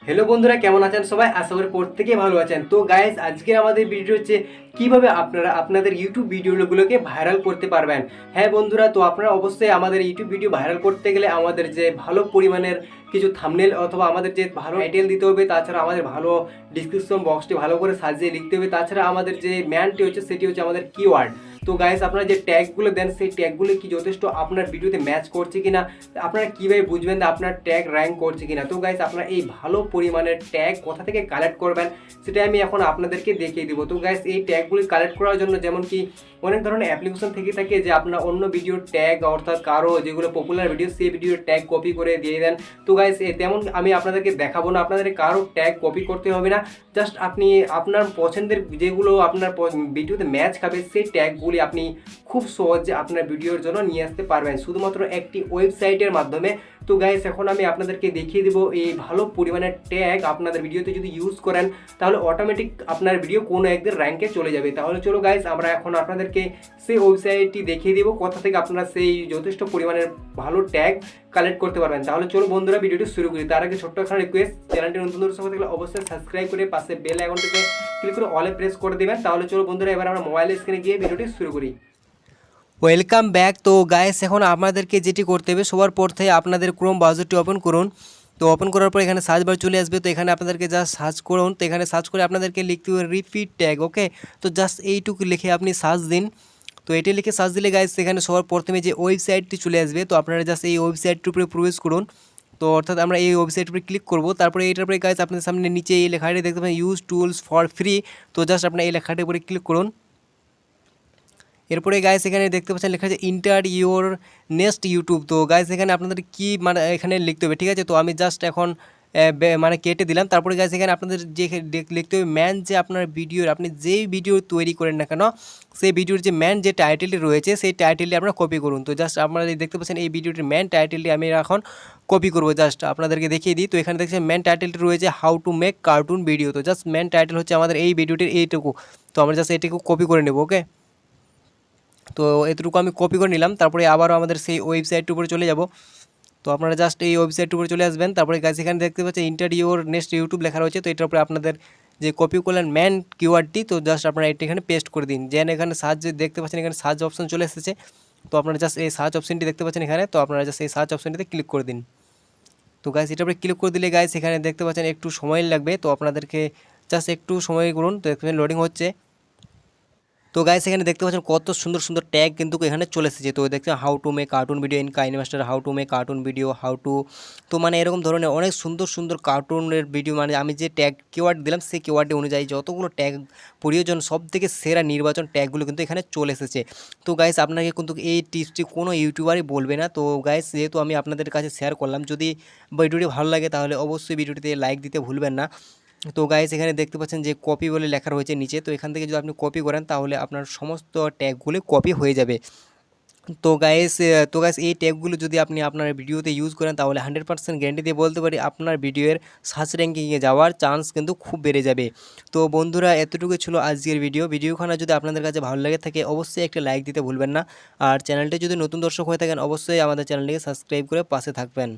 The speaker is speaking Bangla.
হ্যালো বন্ধুরা, কেমন আছেন সবাই? আশা করি প্রত্যেকেই ভালো আছেন। তো গাইস, আজকে আমাদের ভিডিও হচ্ছে কিভাবে আপনারা আপনাদের ইউটিউব ভিডিওগুলোকে ভাইরাল করতে পারবেন। হ্যাঁ বন্ধুরা, তো আপনারা অবশ্যই আমাদের ইউটিউব ভিডিও ভাইরাল করতে গেলে আমাদের যে ভালো পরিমাণের কিছু থাম্বনেল অথবা আমাদের যে ভালো টাইটেল দিতে হবে, তাছাড়া আমাদের ভালো ডিসক্রিপশন বক্সটি ভালো করে সাজিয়ে লিখতে হবে। তাছাড়া আমাদের যে ম্যানটি হচ্ছে সেটি হচ্ছে আমাদের কিওয়ার্ড। তো গাইস, আপনারা যে ট্যাগগুলো দেন সেই ট্যাগগুলো কি যথেষ্ট আপনার ভিডিওতে ম্যাচ করছে কিনা, আপনারা কীভাবে বুঝবেন যে আপনার ট্যাগ র্যাঙ্ক করছে কিনা। তো গাইস, আপনারা এই ভালো পরিমাণের ট্যাগ কোথা থেকে কালেক্ট করবেন সেটা আমি এখন আপনাদেরকে দেখিয়ে দিব। তো গাইস, এই ট্যাগগুলি কালেক্ট করার জন্য যেমন কি অনেক ধরনের অ্যাপ্লিকেশন থেকে থাকে যে আপনার অন্য ভিডিওর ট্যাগ অর্থাৎ কারো যেগুলো পপুলার ভিডিও সেই ভিডিওর ট্যাগ কপি করে দিয়ে দেন। তো গাইস, তেমন আমি আপনাদেরকে দেখাবো না, আপনাদের কারো ট্যাগ কপি করতে হবে না। জাস্ট আপনি আপনার পছন্দের যেগুলো আপনার ভিডিওতে ম্যাচ খাবে সেই ট্যাগগুলি আপনি খুব সহজে আপনার ভিডিওর জন্য নিয়ে আসতে পারবেন শুধুমাত্র একটি ওয়েবসাইটের মাধ্যমে। তো গাইস, এখন আমি আপনাদেরকে দেখিয়ে দেবো এই ভালো পরিমাণের ট্যাগ আপনাদের ভিডিওতে যদি ইউজ করেন তাহলে অটোমেটিক আপনার ভিডিও কোনো একদিন র্যাঙ্কে চলে যাবে। তাহলে চলো গাইস, আমরা এখন আপনাদেরকে সেই ওয়েবসাইটটি দেখিয়ে দেবো কোথা থেকে আপনারা সেই যথেষ্ট পরিমাণের ভালো ট্যাগ কালেক্ট করতে পারবেন। তাহলে চলো বন্ধুরা, ভিডিওটি শুরু করি। তার আগে ছোট্ট একটা রিকোয়েস্ট, চ্যানেলটি নতুন দর্শক থাকলে অবশ্যই সাবস্ক্রাইব করে পাশে বেল আইকনটিতে ক্লিক করে অলে প্রেস করে দেবেন। তাহলে চলো বন্ধুরা, এবার আমরা মোবাইলের স্ক্রিনে গিয়ে ভিডিওটি শুরু করি। Welcome back. তো গাইস, এখন আপনাদেরকে যেটি করতে হবে, সবার প্রথমে আপনাদের ক্রোম ব্রাউজারটি ওপেন করুন। তো ওপেন করার পর এখানে সার্চ বার চলে আসবে। তো এখানে আপনাদেরকে জাস্ট সার্চ করুন। তো এখানে সার্চ করে আপনাদেরকে লিখতে হবে রিপিট ট্যাগ। ওকে, তো জাস্ট এইটুকু লিখে আপনি সার্চ দিন। তো এটি লিখে সার্চ দিলে গাইস এখানে সবার প্রথমে যে ওয়েবসাইটটি চলে আসবে। তো আপনারা জাস্ট এই ওয়েবসাইটটির উপরে প্রবেশ করুন। তো অর্থাৎ আমরা এই ওয়েবসাইটের উপরে ক্লিক করব। তারপরে এইটার উপরে গাইস আপনাদের সামনে নিচে এই লেখাটি দেখতে পাবেন ইউজ টুলস ফর ফ্রি। তো জাস্ট আপনারা এই লেখাটির উপরে ক্লিক করুন। এরপরে গাইস এখানে দেখতে পাচ্ছেন লেখা আছে ইন্টার ইউর নেক্সট ইউটিউব। তো গাইস এখানে আপনাদের কি মানে এখানে লিখতে হবে, ঠিক আছে। তো আমি জাস্ট এখন মানে কেটে দিলাম। তারপরে গাইস এখানে আপনাদের যে লিখতে হবে ম্যান, যে আপনার ভিডিওর আপনি যেই ভিডিও তৈরি করেন না কেন সেই ভিডিওর যে ম্যান যে টাইটেলটি রয়েছে সেই টাইটেলটি আপনারা কপি করুন। তো জাস্ট আপনারা দেখতে পাচ্ছেন এই ভিডিওটির ম্যান টাইটেলটি আমি এখন কপি করবো। জাস্ট আপনাদেরকে দেখিয়ে দিই। তো এখানে দেখছেন ম্যান টাইটেলটি রয়েছে how to make cartoon video. তো জাস্ট ম্যান টাইটেল হচ্ছে আমাদের এই ভিডিওটির এইটুকু। তো আমরা জাস্ট এইটুকু কপি করে নেব। ওকে, তো এতটুকু আমি কপি করে নিলাম। তারপরে আবারও আমাদের সেই ওয়েবসাইটটির উপরে চলে যাব। তো আপনারা জাস্ট এই ওয়েবসাইটটির উপরে চলে আসবেন। তারপরে গাইস এখানে দেখতে পাচ্ছেন ইন্টার ইউর নেক্সট ইউটিউব লেখা রয়েছে। তো এটার উপরে আপনাদের যে কপি করলেন ম্যান কিওয়ার্ডটি, তো জাস্ট আপনারা এটি এখানে পেস্ট করে দিন। যেন এখানে সার্চ দেখতে পাচ্ছেন এখানে সার্চ অপশন চলে এসেছে। তো আপনারা জাস্ট এই সার্চ অপশনটি দেখতে পাচ্ছেন এখানে। তো আপনারা জাস্ট এই সার্চ অপশনটিতে ক্লিক করে দিন। তো গাইস এটার উপরে ক্লিক করে দিলে গাইস এখানে দেখতে পাচ্ছেন একটু সময় লাগবে। তো আপনাদেরকে জাস্ট একটু সময় করুন। তো দেখতে পাচ্ছেন লোডিং হচ্ছে। তো গাইস এখানে দেখতে পাচ্ছেন কত সুন্দর সুন্দর ট্যাগ কিন্তু এখানে চলে এসেছে। তো দেখছেন how to make cartoon video in KineMaster, how to make cartoon video, how to, তো মানে এরকম ধরনের অনেক সুন্দর সুন্দর কার্টুনের ভিডিও, মানে আমি যে ট্যাগ কিওয়ার্ড দিলাম সেই কিওয়ার্ড অনুযায়ী যতগুলো ট্যাগ প্রয়োজন সব থেকে সেরা নির্বাচন ট্যাগগুলো কিন্তু এখানে চলে এসেছে। তো গাইস আপনাকে কিন্তু এই টিপসটি কোনো ইউটিউবারই বলবে না। তো গাইস যেহেতু আমি আপনাদের কাছে শেয়ার করলাম, যদি ভিডিওটি ভালো লাগে তাহলে অবশ্যই ভিডিওটিতে লাইক দিতে ভুলবেন না। তো গাইস এখানে দেখতে পাচ্ছেন যে কপি বলে লেখা রয়েছে নিচে। তো এখান থেকে যদি আপনি কপি করেন তাহলে আপনার সমস্ত ট্যাগগুলো কপি হয়ে যাবে। তো গাইস এই ট্যাগগুলো যদি আপনি আপনার ভিডিওতে ইউজ করেন তাহলে 100% গ্যারান্টি দিয়ে বলতে পারি আপনার ভিডিওর সার্চ র্যাঙ্কিংয়ে যাওয়ার চান্স কিন্তু খুব বেড়ে যাবে। তো বন্ধুরা, এতটুকু ছিল আজকের ভিডিওখানা যদি আপনাদের কাছে ভালো লাগে থাকে অবশ্যই একটা লাইক দিতে ভুলবেন না। আর চ্যানেলটি যদি নতুন দর্শক হয়ে থাকেন অবশ্যই আমাদের চ্যানেলটিকে সাবস্ক্রাইব করে পাশে থাকবেন।